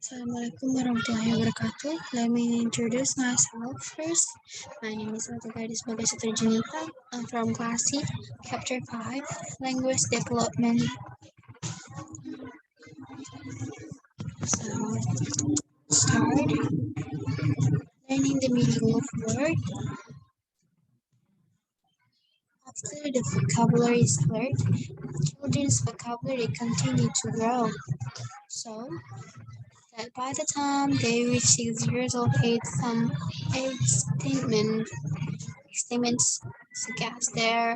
Assalamualaikum warahmatullahi wabarakatuh. Let me introduce myself first. My name is Ratu Gadis Megah Catur Junita. I'm from Class C, Chapter 5, Language Development. So, start learning the meaning of word. After the vocabulary is cleared, children's vocabulary continue to grow. So, that by the time they reach 6 years of age, some age statements suggest their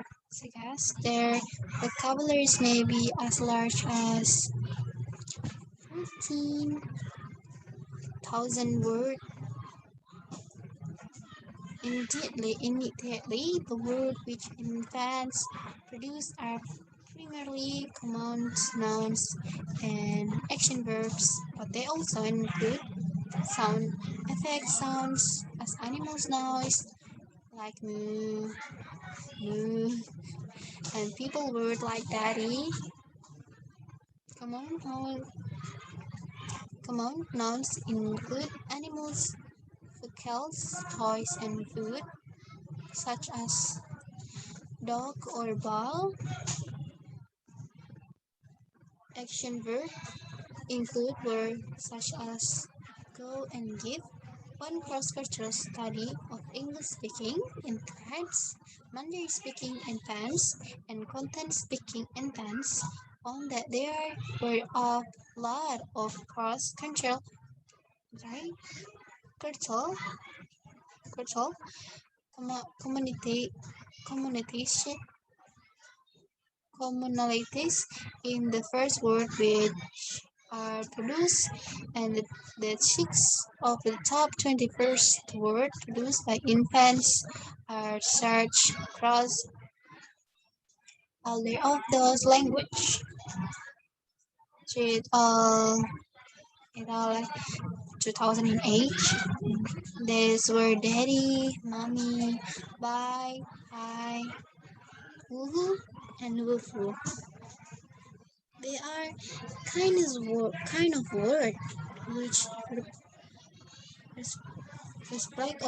vocabularies may be as large as 14,000 words. Immediately, the words which infants produce are primarily commands, nouns, and action verbs, but they also include sound effect sounds as animals' noise, like moo, moo, and people word like daddy. Come on, nouns include animals, vehicles, toys, and food, such as dog or ball. Action verbs include words such as go and give. One cross-cultural study of English-speaking infants, Mandarin-speaking infants, and content-speaking infants found that there were a lot of cross-cultural commonalities in the first word which are produced, and the 6 of the top 21st words produced by infants are searched across all of those language. It all like 2008. These were daddy, mommy, bye, hi, woohoo, and woofoo. They are kind of word which respect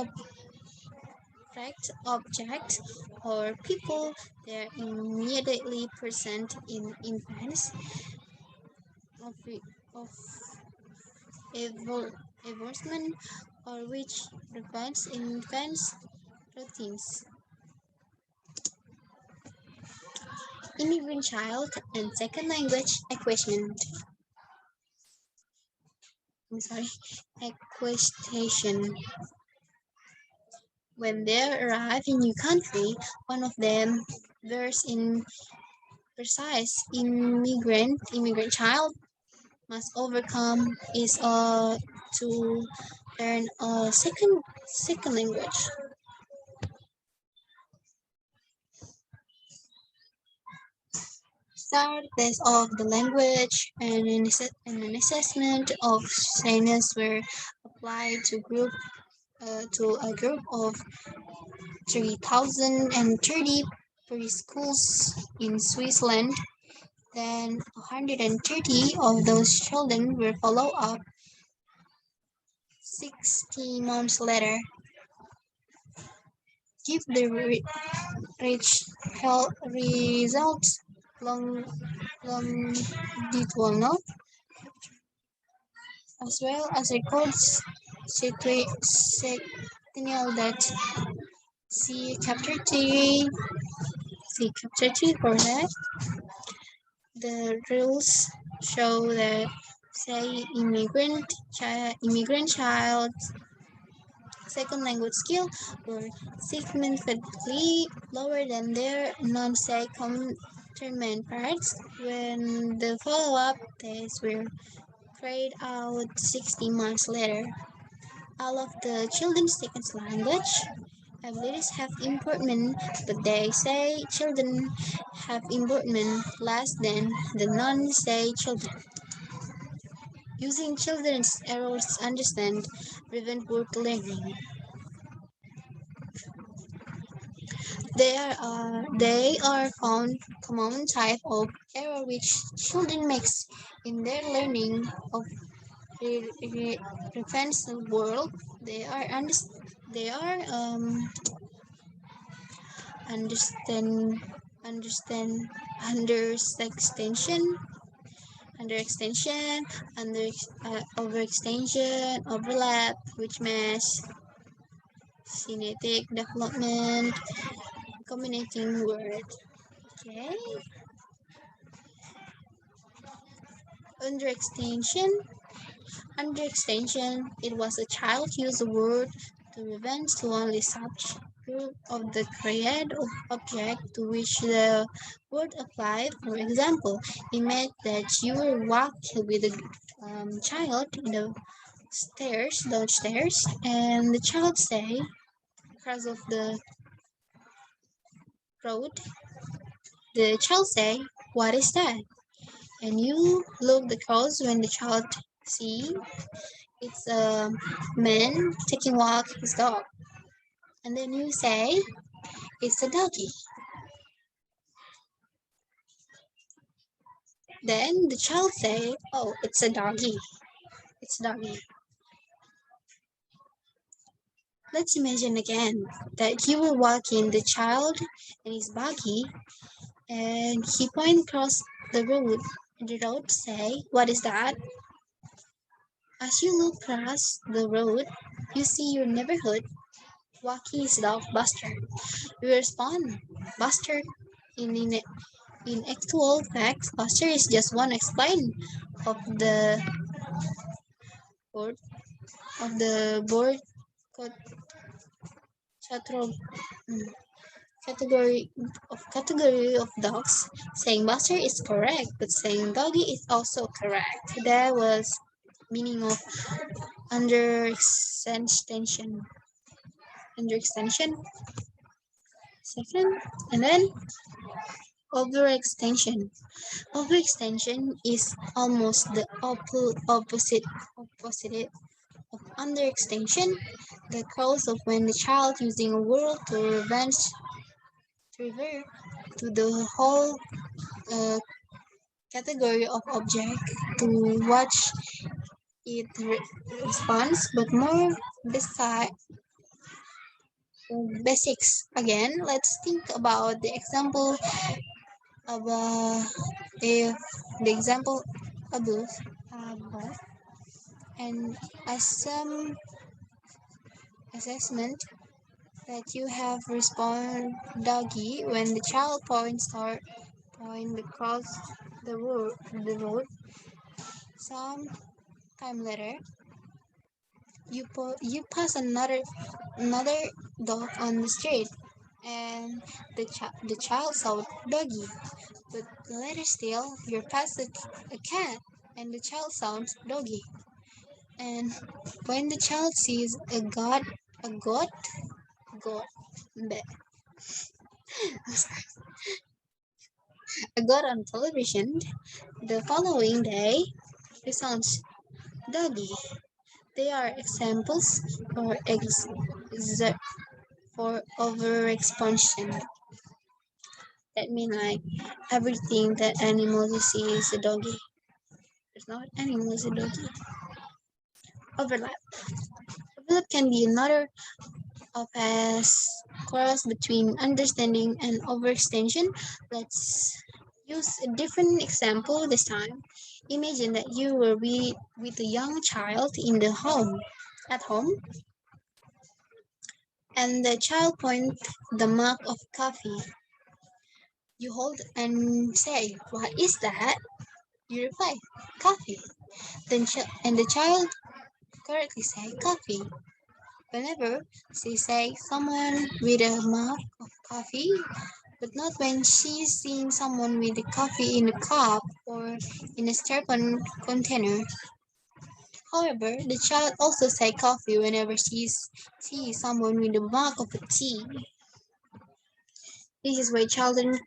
object or people. They are immediately present in infants of evolution, or which prevents infants routines. Immigrant child and second language acquisition. Acquisition. When they arrive in new country, one of them bears in precise immigrant child must overcome is to learn a second language. Start test of the language and an assessment of shyness were applied to a group of 3,030 preschools in Switzerland. Then 130 of those children were followed up 60 months later. Give the rich health results longitudinal as well as records sentinel that see chapter 3 for that. The rules show that say immigrant child second language skill were significantly lower than their non-say counterparts when the follow-up tests were carried out 60 months later. All of the children's second language abilities have improvement, but they say children have improvement less than the non-say children. Using children's errors to understand prevent word learning. They are found common type of error which children makes in their learning of prevents the world. They are understand understand under extension under extension under overextension overlap which mesh synetic development combinating word. Okay, under extension. Under extension, it was a child used the word to refer to only such group of the created object to which the word applied. For example, imagine that you were walking with a child in the stairs, downstairs, and the child say, across of the road, the child say, "What is that?" And you look the cross when the child see it's a man taking walk his dog. And then you say, it's a doggy. Then the child say, oh, it's a doggy. It's a doggy. Let's imagine again that you were walking the child and his buggy and he point across the road. And the road say, what is that? As you look across the road, you see your neighborhood walking his dog Buster. You respond, Buster, in actual fact, Buster is just one explain of the board board category of dogs. Saying Buster is correct, but saying doggy is also correct. That was meaning of under extension. Under extension. Second, and then overextension. Overextension is almost the opposite of underextension, the cause of when the child using a word to refer to the whole category of object to watch it responds, but more beside basics. Again, let's think about the example of if the example above, and as some assessment that you have respond doggy when the child point across the road. Some time later, you pass another dog on the street, and the child saw doggy. But later still, you pass a cat, and the child sounds doggy. And when the child sees a goat, bleh, a goat on television, the following day, it sounds doggy. They are examples for overexpansion. That means like everything that animals you see is a doggy. There's not animal is a doggy. Overlap. Overlap can be another of as cross between understanding and overextension. Let's use a different example this time. Imagine that you were with a young child in the home, at home, and the child points the mug of coffee. You hold and say, "What is that?" You reply, "Coffee." And the child correctly say, "Coffee." Whenever she say someone with a mug of coffee, but not when she's seeing someone with the coffee in a cup or in a styrofoam container. However, the child also say coffee whenever she sees someone with a mug of tea. This is why children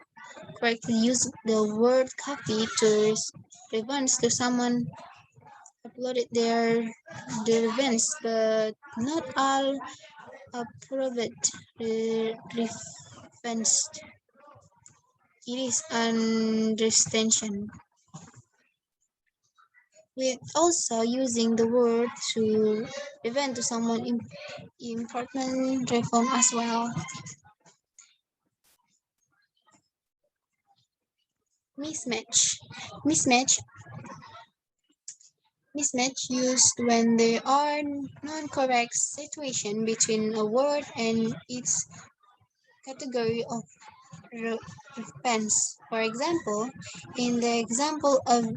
correctly use the word coffee to reference to someone uploaded their events, but not all approved referenced. It is underextension. with also using the word to prevent to someone important reform as well. Mismatch. Mismatch Mismatch used when there are non-correct situation between a word and its category of reference. For example, in the example of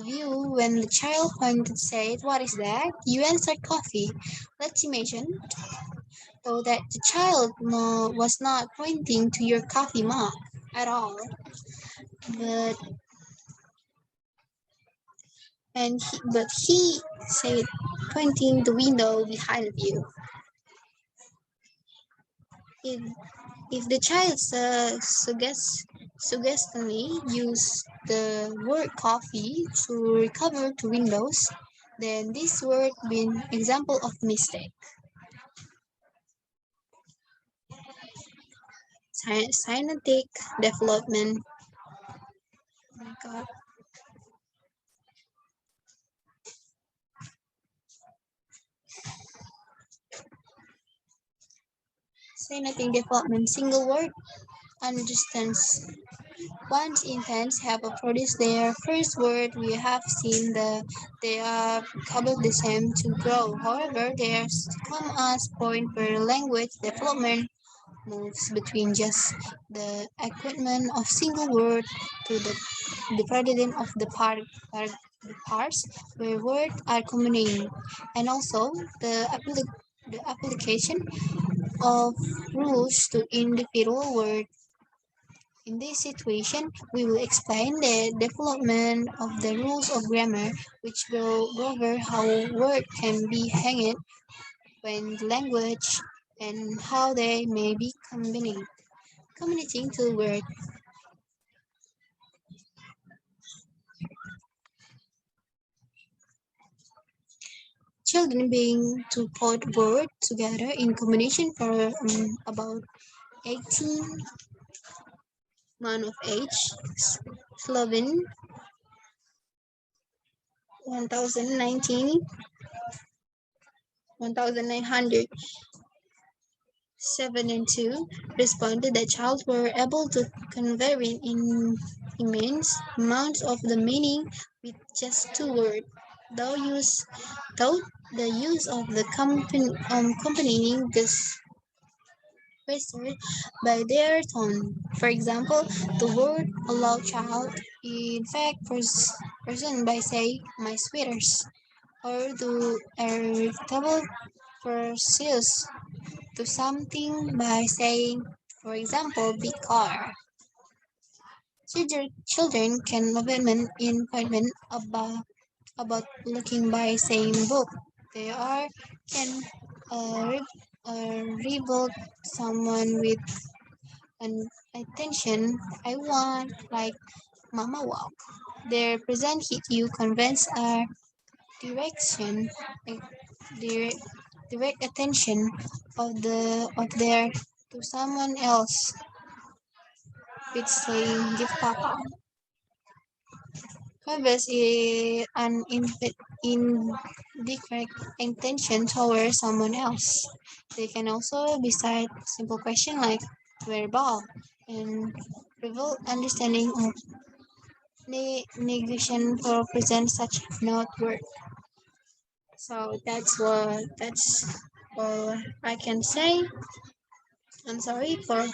you when the child pointed said, "What is that?" You answered coffee. Let's imagine though that the child was not pointing to your coffee mug at all, but but he said pointing the window behind you. If, if the child suggestively use the word coffee to recover to windows, then this word been example of mistake. Synthetic development. Oh my God. Synthetic development. Single word understands. Once infants have produced their first word, we have seen they are coupled the same to grow. However, there's come a point where language development moves between just the equipment of single word to the paradigm of the parts where words are combined, and also the application of rules to individual words. In this situation, we will explain the development of the rules of grammar, which will cover how words can be hanged when language and how they may be communicating to words. Children being to put words together in combination for about 18 months of age. Slovene 1019 1900 7 and 2 responded that child were able to convey in immense amounts of the meaning with just two words, though though the use of the accompanying this whispered by their tone. For example, the word allow child in fact present by say my sweaters or the irritable pursues to something by saying, for example, big car. Children can movement in appointment about looking by saying book. They are can rebuild someone with an attention. I want like Mama walk. Their present hit you convince our direction, eh, direct, direct attention of their to someone else with saying give papa. Converse is an indirect intention toward someone else. They can also beside simple question like verbal and reveal understanding of negation for present such not word. So that's all I can say. I'm sorry for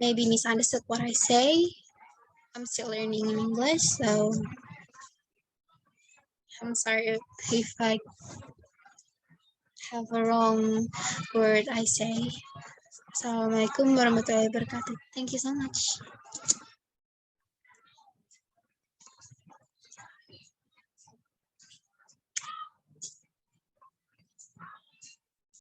maybe misunderstood what I say. I'm still learning in English, so I'm sorry if I have a wrong word I say. Assalamualaikum warahmatullahi wabarakatuh. Thank you so much.